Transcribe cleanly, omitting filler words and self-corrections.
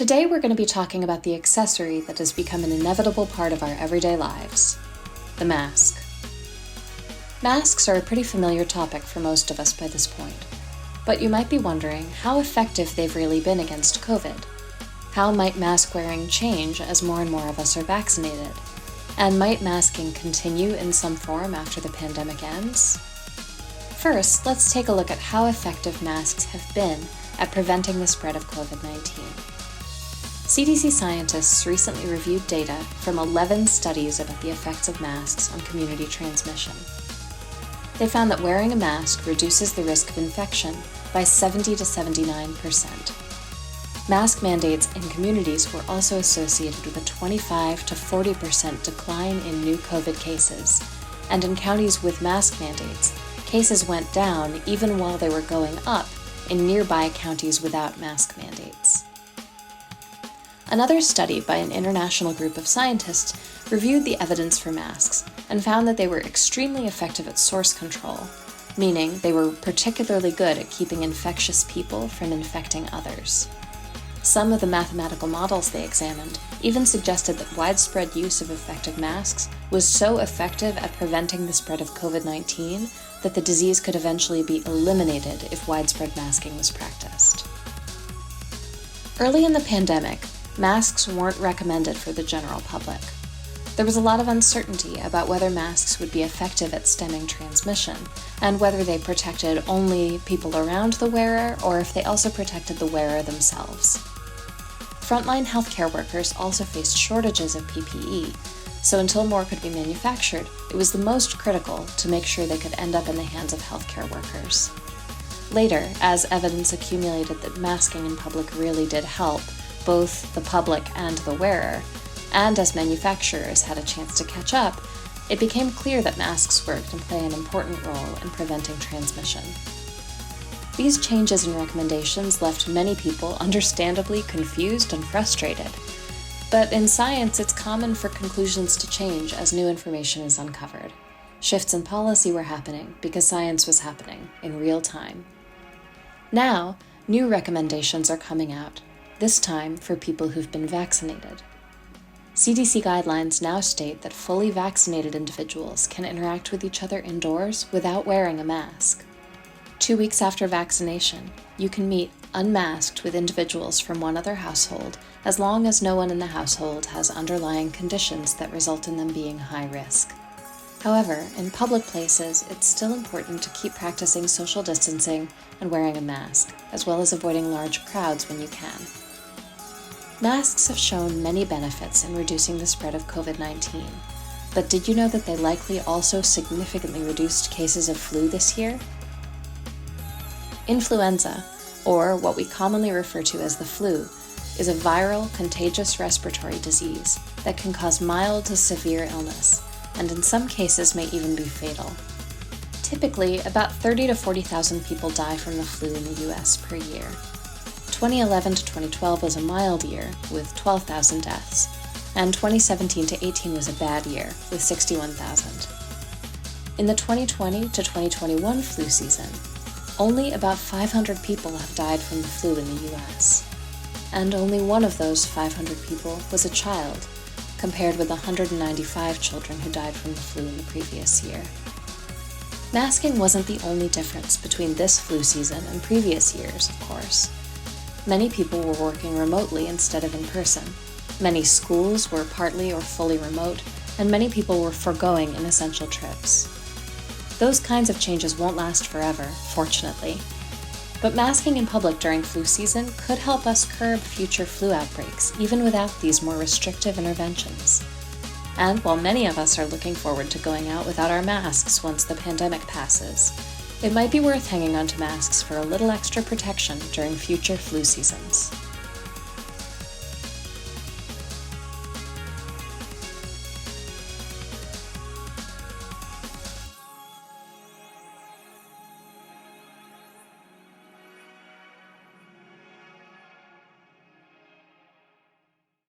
Today we're going to be talking about the accessory that has become an inevitable part of our everyday lives, the mask. Masks are a pretty familiar topic for most of us by this point, but you might be wondering how effective they've really been against COVID. How might mask wearing change as more and more of us are vaccinated? And might masking continue in some form after the pandemic ends? First, let's take a look at how effective masks have been at preventing the spread of COVID-19. CDC scientists recently reviewed data from 11 studies about the effects of masks on community transmission. They found that wearing a mask reduces the risk of infection by 70 to 79%. Mask mandates in communities were also associated with a 25 to 40% decline in new COVID cases, and in counties with mask mandates, cases went down even while they were going up in nearby counties without mask mandates. Another study by an international group of scientists reviewed the evidence for masks and found that they were extremely effective at source control, meaning they were particularly good at keeping infectious people from infecting others. Some of the mathematical models they examined even suggested that widespread use of effective masks was so effective at preventing the spread of COVID-19 that the disease could eventually be eliminated if widespread masking was practiced. Early in the pandemic, masks weren't recommended for the general public. There was a lot of uncertainty about whether masks would be effective at stemming transmission, and whether they protected only people around the wearer or if they also protected the wearer themselves. Frontline healthcare workers also faced shortages of PPE, so until more could be manufactured, it was the most critical to make sure they could end up in the hands of healthcare workers. Later, as evidence accumulated that masking in public really did help both the public and the wearer, and as manufacturers had a chance to catch up, it became clear that masks worked and play an important role in preventing transmission. These changes in recommendations left many people understandably confused and frustrated. But in science, it's common for conclusions to change as new information is uncovered. Shifts in policy were happening because science was happening in real time. Now, new recommendations are coming out, this time for people who've been vaccinated. CDC guidelines now state that fully vaccinated individuals can interact with each other indoors without wearing a mask. 2 weeks after vaccination, you can meet unmasked with individuals from one other household as long as no one in the household has underlying conditions that result in them being high risk. However, in public places, it's still important to keep practicing social distancing and wearing a mask, as well as avoiding large crowds when you can. Masks have shown many benefits in reducing the spread of COVID-19, but did you know that they likely also significantly reduced cases of flu this year? Influenza, or what we commonly refer to as the flu, is a viral, contagious respiratory disease that can cause mild to severe illness, and in some cases may even be fatal. Typically, about 30 to 40,000 people die from the flu in the US per year. 2011 to 2012 was a mild year, with 12,000 deaths, and 2017 to 18 was a bad year, with 61,000. In the 2020 to 2021 flu season, only about 500 people have died from the flu in the US, and only one of those 500 people was a child, compared with 195 children who died from the flu in the previous year. Masking wasn't the only difference between this flu season and previous years, of course. Many people were working remotely instead of in person. Many schools were partly or fully remote, and many people were foregoing inessential trips. Those kinds of changes won't last forever, fortunately. But masking in public during flu season could help us curb future flu outbreaks, even without these more restrictive interventions. And while many of us are looking forward to going out without our masks once the pandemic passes, it might be worth hanging on to masks for a little extra protection during future flu seasons.